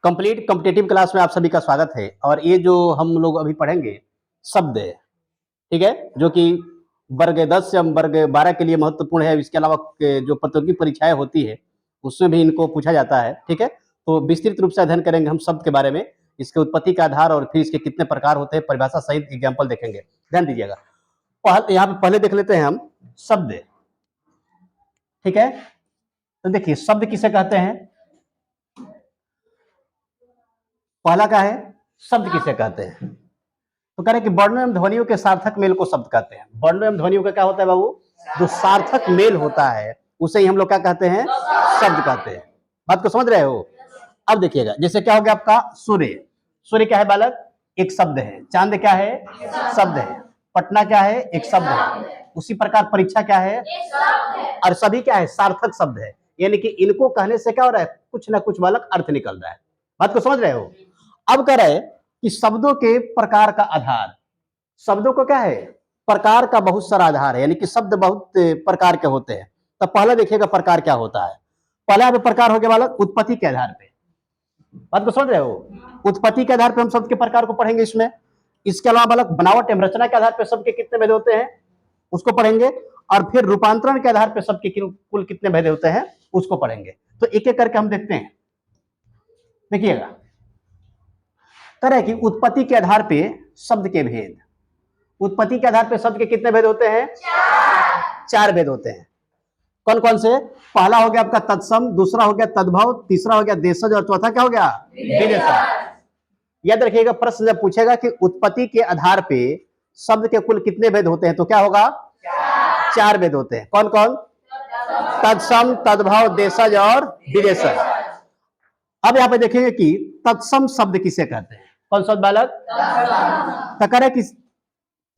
Complete competitive class में आप सभी का स्वागत है। और ये जो हम लोग अभी पढ़ेंगे शब्द, ठीक है, जो कि वर्ग 10 या वर्ग 12 के लिए महत्वपूर्ण है। इसके अलावा जो प्रतियोगी परीक्षाएं होती है उसमें भी इनको पूछा जाता है, ठीक है। तो विस्तृत रूप से अध्ययन करेंगे हम शब्द के बारे में, इसके उत्पत्ति का आधार और फिर इसके कितने प्रकार होते हैं, परिभाषा सहित एग्जाम्पल देखेंगे। ध्यान दीजिएगा। यहाँ पे पहले देख लेते हैं हम शब्द, ठीक है। तो देखिए शब्द किसे कहते हैं। पहला क्या है, शब्द किसे कहते हैं। तो कह रहे कि वर्णों एवं ध्वनियों के सार्थक मेल को शब्द कहते हैं। वर्णों एवं ध्वनियों का क्या होता है बाबू, जो सार्थक मेल होता है उसे ही हम लोग क्या कहते हैं, शब्द कहते हैं। बात को समझ रहे हो। अब देखिएगा, जैसे क्या हो गया आपका सूर्य। सूर्य क्या है बालक, एक शब्द है। चांद क्या है, शब्द है। पटना क्या है, एक शब्द है। उसी प्रकार परीक्षा क्या है, और सभी क्या है, सार्थक शब्द है। यानी कि इनको कहने से क्या हो रहा है, कुछ ना कुछ बालक अर्थ निकल रहा है। बात को समझ रहे हो। अब कह रहे कि शब्दों के प्रकार का आधार, शब्दों को क्या है, प्रकार का बहुत सारा आधार है। यानी कि शब्द बहुत प्रकार के होते हैं। तो पहले देखिएगा प्रकार क्या होता है। पहला प्रकार हो गया बालक उत्पत्ति के आधार पे। बात को समझ रहे हो। उत्पत्ति के आधार पे हम शब्द के प्रकार को पढ़ेंगे इसमें। इसके अलावा बालक बनावट एवं रचना के आधार पे शब्द के कितने भेद होते हैं उसको पढ़ेंगे। और फिर रूपांतरण के आधार पे शब्द के कुल कितने भेद होते हैं उसको पढ़ेंगे। तो एक एक करके हम देखते हैं। देखिएगा, तरह की उत्पत्ति के आधार पे शब्द के भेद। उत्पत्ति के आधार पे शब्द के कितने भेद होते हैं, चार भेद होते हैं। कौन कौन से। पहला हो गया आपका तत्सम, दूसरा हो गया तद्भव, तीसरा हो गया देशज, और चौथा क्या हो गया, विदेशज। याद रखिएगा, प्रश्न जब पूछेगा कि उत्पत्ति के आधार पे शब्द के कुल कितने भेद होते हैं तो क्या होगा, चार भेद होते हैं। कौन कौन, तत्सम, तद्भव, देशज और विदेशज। अब यहाँ पे देखेंगे कि तत्सम शब्द किसे कहते हैं। कौन शब्द बालक, कि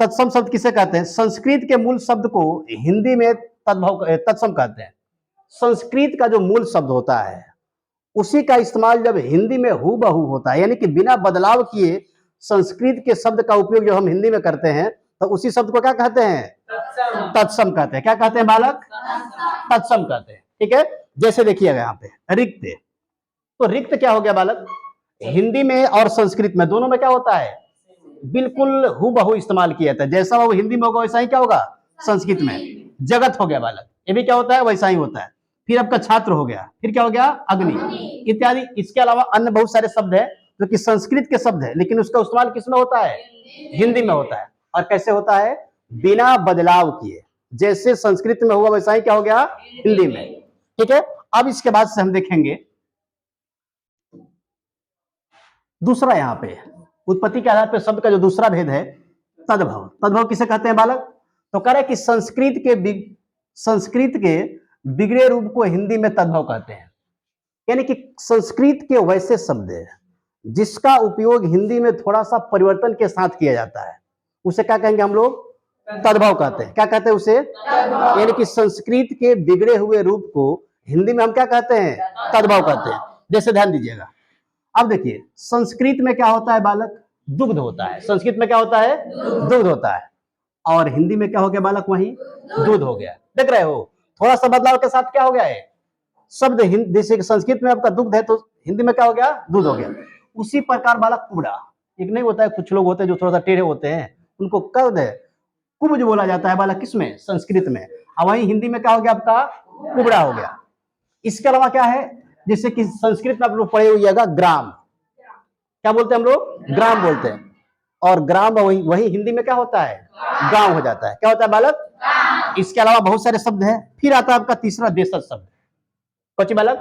तत्सम शब्द किसे कहते हैं। संस्कृत के मूल शब्द को हिंदी में तत्सम कहते हैं। संस्कृत का जो मूल शब्द होता है उसी का इस्तेमाल जब हिंदी में हूबहू होता है, यानी कि बिना बदलाव किए संस्कृत के शब्द का उपयोग जो हम हिंदी में करते हैं तो उसी शब्द को क्या कहते हैं, तत्सम कहते हैं। क्या कहते हैं बालक, तत्सम कहते हैं, ठीक है। जैसे देखिएगा यहाँ पे रिक्त। तो रिक्त क्या हो गया बालक, हिंदी में और संस्कृत में दोनों में क्या होता है, बिल्कुल हूबहू इस्तेमाल किया जाता है। जैसा वो हिंदी में होगा वैसा ही क्या होगा संस्कृत में। जगत हो गया बालक, ये भी क्या होता है वैसा ही होता है। फिर आपका छात्र हो गया, फिर क्या हो गया अग्नि इत्यादि। इसके अलावा अन्य बहुत सारे शब्द है जो कि संस्कृत के शब्द है लेकिन उसका इस्तेमाल किसमें होता है, हिंदी में होता है। और कैसे होता है, बिना बदलाव किए। जैसे संस्कृत में हुआ वैसा ही क्या हो गया हिंदी में, ठीक है। अब इसके बाद से हम देखेंगे दूसरा, यहाँ पे उत्पत्ति के आधार पर शब्द का जो दूसरा भेद है तद्भव। तद्भव किसे कहते हैं बालक, तो कह रहे कि संस्कृत के बिगड़े रूप को हिंदी में तद्भव कहते हैं। यानी कि संस्कृत के वैसे शब्द है जिसका उपयोग हिंदी में थोड़ा सा परिवर्तन के साथ किया जाता है, उसे क्या कहेंगे हम लोग, तद्भव कहते हैं। क्या कहते हैं उसे, यानी कि संस्कृत के बिगड़े हुए रूप को हिंदी में हम क्या कहते हैं, तद्भव कहते हैं। जैसे ध्यान दीजिएगा, अब देखिए संस्कृत में क्या होता है बालक, दुग्ध होता है। संस्कृत में क्या होता है, दुग्ध होता है। और हिंदी में क्या हो गया बालक, वही दूध हो गया। देख रहे हो, थोड़ा सा बदलाव के साथ क्या हो गया है शब्द। जैसे संस्कृत में आपका दुग्ध है तो हिंदी में क्या हो गया, दूध हो गया। उसी प्रकार बालक कुबड़ा, एक नहीं होता है, कुछ लोग होते हैं जो थोड़ा सा टेढ़े होते हैं उनको कद कुब्ज बोला जाता है बालक, किसमें, संस्कृत में। और वही हिंदी में क्या हो गया आपका, कुबड़ा हो गया। इसके अलावा क्या है, जैसे कि संस्कृत में आप लोग पढ़े हुएगा ग्राम, क्या बोलते हैं हम लोग, ग्राम बोलते हैं। और ग्राम वही हिंदी में क्या होता है, गांव हो जाता है। क्या होता है बालक। इसके अलावा बहुत सारे शब्द हैं। फिर आता है आपका तीसरा देशज शब्द। कौन बालक,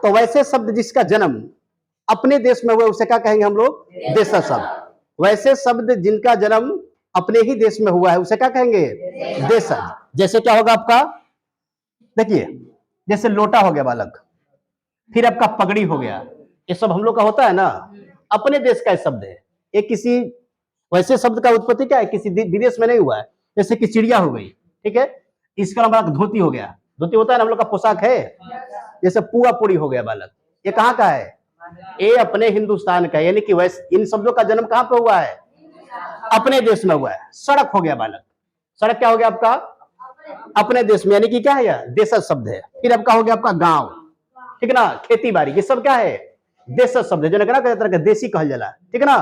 तो वैसे शब्द जिसका जन्म अपने देश में हुआ उसे क्या कहेंगे हम लोग, देशज शब्द। वैसे शब्द जिनका जन्म अपने ही देश में हुआ है उसे क्या कहेंगे, देशज। जैसे क्या होगा आपका, देखिए जैसे लोटा हो गया बालक, फिर आपका पगड़ी हो गया। ये सब हम लोग का होता है ना, अपने देश का शब्द है। ये किसी वैसे शब्द का उत्पत्ति क्या है, किसी विदेश में नहीं हुआ है। जैसे कि चिड़िया हो गई, ठीक है। इसका नाम धोती हो गया। धोती होता है ना हम लोग का पोशाक है। जैसे पुआ पूरी हो गया बालक, ये कहाँ का है, ये अपने हिंदुस्तान का है। यानी कि वैसे इन शब्दों का जन्म कहाँ पे हुआ है, अपने देश में हुआ है। सड़क हो गया बालक, सड़क क्या हो गया आपका, अपने देश में, यानी कि क्या है, यह देशज शब्द है। फिर आपका हो गया आपका गांव, ठीक है ना, खेती बाड़ी, ये सब क्या है देशज शब्द जो ना तरह का देसी कहल जाला, ठीक है ना।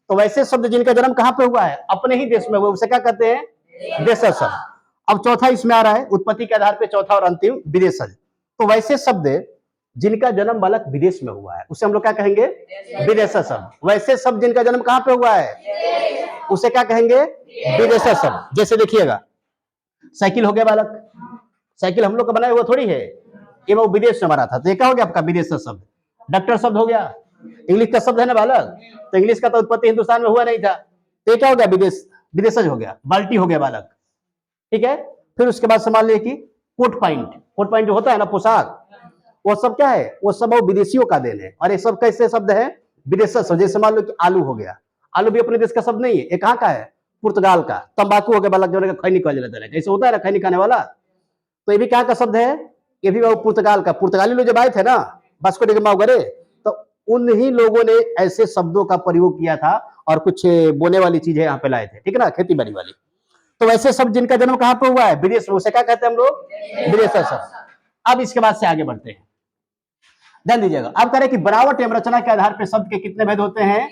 तो वैसे शब्द जिनका जन्म कहां पे हुआ है, अपने ही देश में हुआ, उसे क्या कहते हैं, देशज शब्द। अब चौथा इसमें आ रहा है उत्पत्ति के आधार पे, चौथा और अंतिम विदेशज। तो वैसे शब्द जिनका जन्म बालक विदेश में हुआ है उसे हम लोग क्या कहेंगे, विदेशज शब्द। वैसे शब्द जिनका जन्म कहां पे हुआ है उसे क्या कहेंगे, विदेशज शब्द। जैसे देखिएगा साइकिल हो गया बालक, साइकिल हम लोग का बनाया हुआ थोड़ी है, ये वो विदेश से बना था, तो ये क्या हो गया आपका विदेश शब्द। डॉक्टर शब्द हो गया, इंग्लिश का शब्द है ना बालक, तो इंग्लिश का तो उत्पत्ति हिंदुस्तान में हुआ नहीं था, तो ये क्या हो गया, विदेश, विदेशज हो गया। बाल्टी हो गया बालक, ठीक है। फिर उसके बाद मान लीजिए कि कोट पैंट, कोट पैंट जो होता है ना पोशाक, वो सब क्या है, वो सब वो विदेशियों का देन है। और ये सब कैसे शब्द है, विदेशज शब्द। जैसे मान लो कि आलू हो गया, आलू भी अपने देश का शब्द नहीं है, ये कहाँ का है, पुर्तगाल का। तंबाकू हो गया बालक, जो खैनी कहा जाता है, कैसे होता है ना खैनी खाने वाला, तो ये भी कहाँ का शब्द है, ये भी वो पुर्तगाल का। पुर्तगाली लोग जब आए थे ना वास्को डी गामा वगैरह, तो उन्हीं लोगों ने ऐसे शब्दों का प्रयोग किया था और कुछ बोने वाली चीजें यहाँ पे लाए थे, ठीक है ना, खेती बाड़ी वाली। तो वैसे शब्द जिनका जन्म कहाँ पे हुआ है, विदेश में, उसे क्या कहते हैं हम लोग, विदेशज शब्द। अब इसके बाद से आगे बढ़ते हैं, ध्यान दीजिएगा। अब कह रहे कि बनावट एवं रचना के आधार पर शब्द के कितने भेद होते हैं,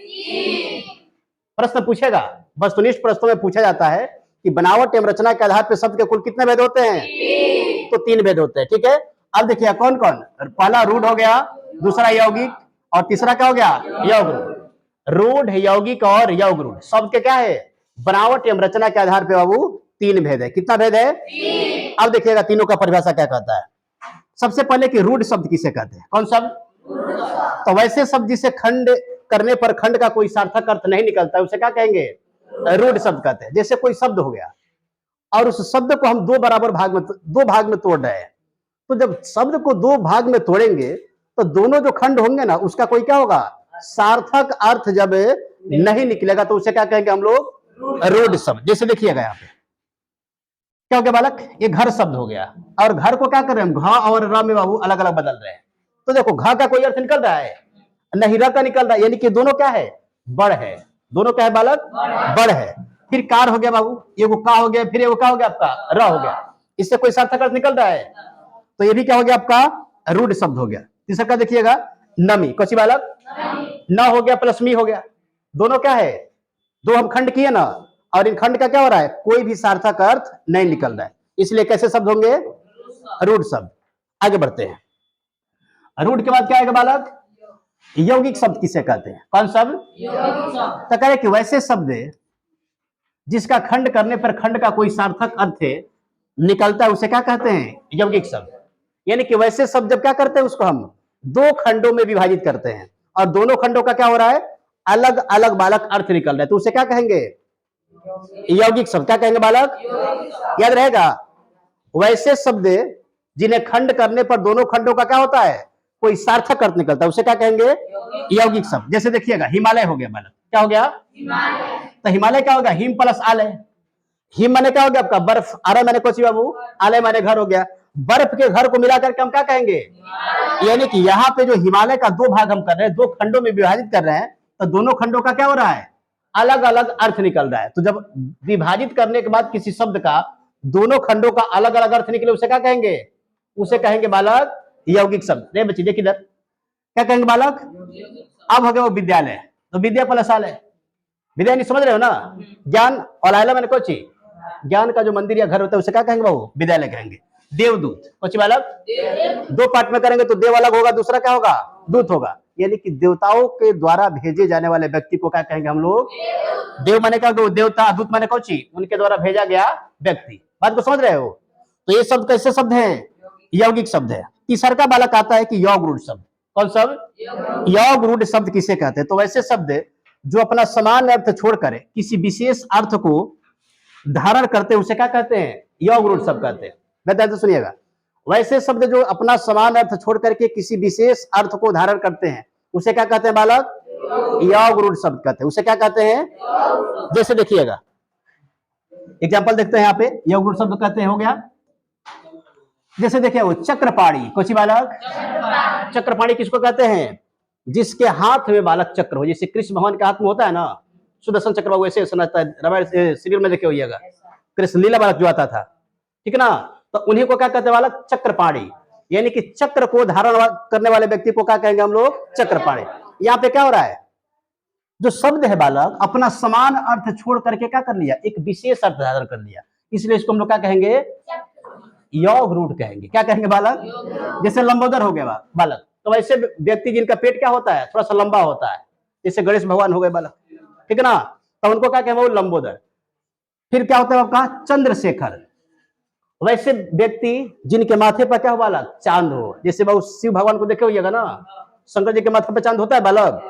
प्रश्न पूछेगा, वस्तुनिष्ठ प्रश्नों में पूछा जाता है कि बनावट एवं रचना के आधार पर शब्द के कुल कितने भेद होते हैं, तो 3 भेद होते हैं, ठीक है। अब देखिए कौन कौन, पहला रूढ़ हो गया, दूसरा यौगिक, और तीसरा क्या हो गया, यौगरूढ़। रूढ़, यौगिक और यौगरूढ़ शब्द के क्या है, बनावट एवं रचना के आधार पर बाबू 3 भेद है। कितना भेद है, 3। अब देखिएगा तीनों का परिभाषा क्या कहता है। सबसे पहले कि रूढ़ शब्द किसे कहते हैं, कौन शब्द, तो वैसे शब्द जिसे खंड करने पर खंड का कोई सार्थक अर्थ नहीं निकलता उसे क्या कहेंगे, रूढ़ शब्द कहते हैं। जैसे कोई शब्द हो गया और उस शब्द को हम 2 बराबर भाग में, 2 भाग में तोड़ रहे हैं, तो जब शब्द को 2 भाग में तोड़ेंगे तो दोनों जो खंड होंगे ना उसका कोई क्या होगा, सार्थक अर्थ जब नहीं निकलेगा तो उसे क्या कहेंगे हम लोग, रूढ़ शब्द। जैसे देखिएगा यहाँ पे क्या हो गया बालक, ये घर शब्द हो गया, और घर को क्या कर रहे हैं हम, घ और र में बाबू अलग अलग बदल रहे हैं। तो देखो घ का कोई अर्थ निकल रहा है, नहीं र का निकल रहा है, यानी कि दोनों क्या है, बड़ है, दोनों क्या है बालक, बड़ है। फिर कार हो गया बाबू, ये वो का हो गया, फिर ये वो का हो गया आपका र हो गया, इससे कोई सार्थक अर्थ निकल रहा है, तो ये भी क्या हो गया आपका, रूढ़ शब्द हो गया। तीसरा का देखिएगा नमी, कौन सी बालक, न हो गया प्लस मी हो गया, दोनों क्या है, 2 हम खंड किए ना, और इन खंड का क्या हो रहा है, कोई भी सार्थक अर्थ नहीं निकल रहा है, इसलिए कैसे शब्द होंगे, रूढ़ शब्द। आगे बढ़ते हैं, रूढ़ के बाद क्या आएगा बालक, यौगिक शब्द किसे कहते हैं, कौन शब्द, तो कह रहे कि वैसे शब्द जिसका खंड करने पर खंड का कोई सार्थक अर्थ निकलता है उसे क्या कहते हैं, यौगिक शब्द। यानी कि वैसे शब्द जब क्या करते हैं उसको हम 2 खंडों में विभाजित करते हैं और दोनों खंडों का क्या हो रहा है, अलग अलग बालक अर्थ निकल रहा है, तो उसे क्या कहेंगे, यौगिक शब्द। क्या कहेंगे बालक, याद रहेगा, वैसे शब्द जिन्हें खंड करने पर दोनों खंडों का क्या होता है, कोई सार्थक अर्थ निकलता है उसे क्या कहेंगे, यौगिक शब्द। जैसे देखिएगा हिमालय हो गया बालक, क्या हो गया, तो हिमालय क्या हो गया, हिम प्लस आलय, हिम माने क्या हो गया आपका बर्फ, आलय माने कोची बाबू, आलय माने घर हो गया, बर्फ के घर को मिलाकर के हम क्या कहेंगे, यानी कि यहाँ पे जो हिमालय का 2 भाग हम कर रहे हैं, 2 खंडों में विभाजित कर रहे हैं, तो दोनों खंडों का क्या हो रहा है, अलग अलग अर्थ निकल रहा है। तो जब विभाजित करने के बाद किसी शब्द का दोनों खंडों का अलग अलग अर्थ निकले उसे क्या कहेंगे, उसे कहेंगे बालक यौगिक शब्द। रे बच्ची देखिए इधर, क्या कहेंगे बालक, अब हो गया वो विद्यालय, तो विद्या प्लस आलय, विद्या नहीं समझ रहे हो ना, ज्ञान, और आलय मैंने कोची, ज्ञान का जो मंदिर या घर होता है उसे क्या कहेंगे बाबू, विद्यालय कहेंगे। देवदूत, कोची बालक, 2 पार्ट में करेंगे तो देव अलग होगा, दूसरा क्या होगा, दूत होगा, यानी कि देवताओं के द्वारा भेजे जाने वाले व्यक्ति को क्या कहेंगे हम लोग, देव माने क्या, देवता, दूत माने कोची, उनके द्वारा भेजा गया व्यक्ति। बात को समझ रहे हो, तो ये शब्द कैसे शब्द है, यौगिक शब्द है। तीसरा का बालक आता है कि यौगरूढ़ शब्द, कौन शब्द, यौगरूढ़ शब्द किसे कहते हैं, तो वैसे शब्द जो अपना समान अर्थ छोड़कर किसी विशेष अर्थ को धारण करते हैं उसे क्या कहते हैं, यौगरूढ़ शब्द कहते हैं। मैं ध्यान से सुनिएगा, वैसे शब्द जो अपना समान अर्थ छोड़ करके किसी विशेष अर्थ को धारण करते हैं उसे क्या कहते हैं बालक, यौगरूढ़ शब्द कहते हैं, उसे क्या कहते हैं। जैसे देखिएगा एग्जांपल देखते हैं यहाँ पे, यौगरूढ़ शब्द कहते हैं, हो गया। जैसे देखिए वो चक्रपाणी, कोची बालक, चक्रपाणी किसको कहते हैं, जिसके हाथ में बालक चक्र हो, जैसे कृष्ण भगवान के हाथ में होता है ना सुदर्शन चक्र, वैसे रामायण सीरियल में देखे होइएगा, कृष्ण लीला बालक जो आता था, ठीक है ना, तो उन्हीं को क्या कहते हैं बालक, चक्रपाणी, यानी कि चक्र को धारण करने वाले व्यक्ति को क्या कहेंगे हम लोग, चक्रपाणी। यहाँ पे क्या हो रहा है, जो शब्द है बालक अपना समान अर्थ छोड़ करके क्या कर लिया, एक विशेष अर्थ धारण कर लिया, इसलिए इसको हम लोग क्या कहेंगे, योग रूट कहेंगे। क्या कहेंगे बालक, जैसे लंबोदर हो गया बालक, तो वैसे व्यक्ति जिनका पेट क्या होता है, थोड़ा सा लंबा होता है, जैसे गणेश भगवान हो गए बालक, ठीक है ना, तो उनको क्या कहेंगे, वो लंबोदर। फिर क्या होता है आपका, चंद्रशेखर, वैसे व्यक्ति जिनके माथे पर क्या हो बालक, चांद हो, जैसे वो शिव भगवान को देखे होइएगा ना, शंकर जी के माथे पर चांद होता है बालक,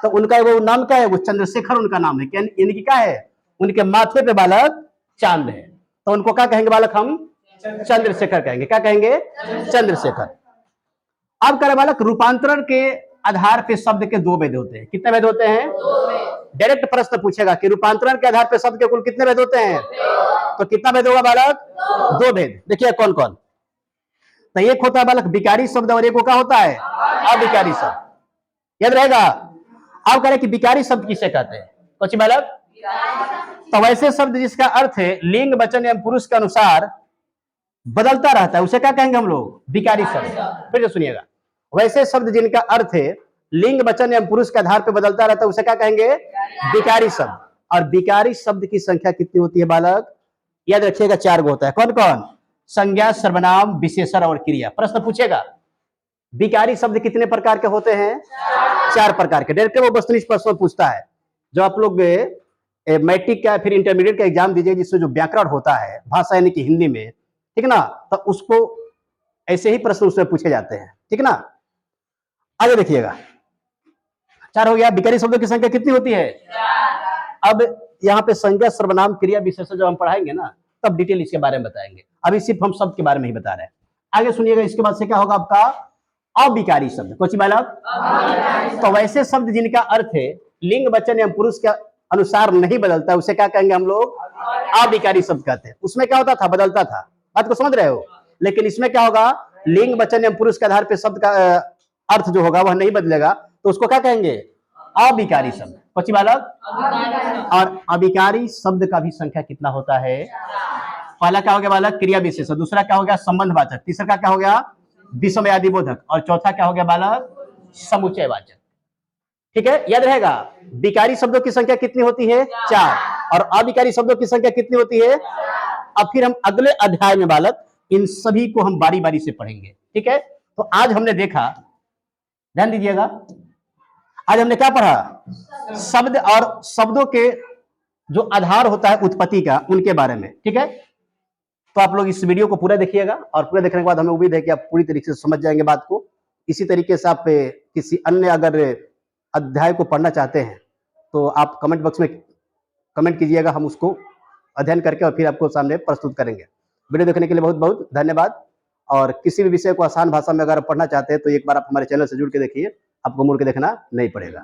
तो उनका वो नाम क्या है, वो चंद्रशेखर उनका नाम है, यानी क्या है, उनके माथे पे बालक चांद है, तो उनको क्या कहेंगे बालक, हम चंद्रशेखर कहेंगे। क्या कहेंगे, चंद्रशेखर। अब करें बालक, रूपांतरण के आधार पे शब्द के दो भेद होते हैं। कितने भेद होते हैं, डायरेक्ट प्रश्न पूछेगा कि रूपांतरण के आधार पे शब्द के कुल कितने भेद होते हैं, तो कितना भेद होगा बालक, दो भेद। देखिए कौन कौन, तो एक होता है बालक विकारी शब्द और एक क्या होता है, अविकारी शब्द, याद रहेगा। अब करें कि विकारी शब्द किसे कहते हैं, कुछ बालक, तो वैसे शब्द जिसका अर्थ है लिंग वचन एवं पुरुष के अनुसार बदलता रहता है, उसे क्या कहेंगे हम लोग, विकारी शब्द। फिर से सुनिएगा, वैसे शब्द जिनका अर्थ है लिंग वचन एवं पुरुष के आधार पर बदलता रहता है, उसे क्या कहेंगे, विकारी शब्द। और विकारी शब्द की संख्या कितनी होती है बालक, याद रखिएगा, 4 गो होता है। कौन कौन, संज्ञा, सर्वनाम, विशेषण और क्रिया। प्रश्न पूछेगा विकारी शब्द कितने प्रकार के होते हैं, 4 प्रकार के। डायरेक्ट वो वस्तुनिष्ठ प्रश्न पूछता है, जो आप लोग मैट्रिक का फिर इंटरमीडिएट का एग्जाम दीजिए, जिसमें जो व्याकरण होता है भाषा यानी कि हिंदी में, ठीक ना, तो उसको ऐसे ही प्रश्न उसमें पूछे जाते हैं, ठीक ना। आगे देखिएगा, 4 हो गया। विकारी शब्दों की संख्या कितनी होती है, अब यहाँ पे संज्ञा, सर्वनाम, क्रिया, विशेषण जब हम पढ़ाएंगे ना, तब डिटेल इसके बारे में बताएंगे, अभी सिर्फ हम शब्द के बारे में ही बता रहे हैं। आगे सुनिएगा, इसके बाद से क्या होगा आपका, अविकारी शब्द। कौन सी बालक, तो वैसे शब्द जिनका अर्थ है लिंग वचन एवं पुरुष के अनुसार नहीं बदलता, उसे क्या कहेंगे हम लोग, अविकारी शब्द कहते हैं। उसमें क्या होता था, बदलता था, बात को समझ रहे हो, लेकिन इसमें क्या होगा, लिंग वचन एवं पुरुष के आधार पर शब्द का अर्थ जो होगा वह नहीं बदलेगा, तो उसको क्या कहेंगे, अविकारी शब्द। कौन सी बालक, और अविकारी शब्द का भी संख्या कितना होता है, पहला क्या हो गया बालक, क्रिया विशेषण, दूसरा क्या हो गया, संबंधवाचक, तीसरा क्या हो गया, विषमयादिबोधक, और चौथा क्या हो गया बालक, समुच्चयवाचक। ठीक है, याद रहेगा। विकारी शब्दों की संख्या कितनी होती है, 4, और अविकारी शब्दों की संख्या कितनी होती है। अब फिर हम अगले अध्याय में बालक इन सभी को हम बारी बारी से पढ़ेंगे, ठीक है। तो आज हमने देखा, ध्यान दीजिएगा, आज हमने क्या पढ़ा, शब्द और शब्दों के जो आधार होता है उत्पत्ति का, उनके बारे में, ठीक है। तो आप लोग इस वीडियो को पूरा देखिएगा, और पूरा देखने के बाद हमें उम्मीद है कि आप पूरी तरीके से समझ जाएंगे बात को। इसी तरीके से आप किसी अन्य अगर अध्याय को पढ़ना चाहते हैं तो आप कमेंट बॉक्स में कमेंट कीजिएगा, हम उसको अध्ययन करके और फिर आपको सामने प्रस्तुत करेंगे। वीडियो देखने के लिए बहुत बहुत धन्यवाद। और किसी भी विषय को आसान भाषा में अगर आप पढ़ना चाहते हैं तो एक बार आप हमारे चैनल से जुड़ के देखिए, आपको मुड़ के देखना नहीं पड़ेगा।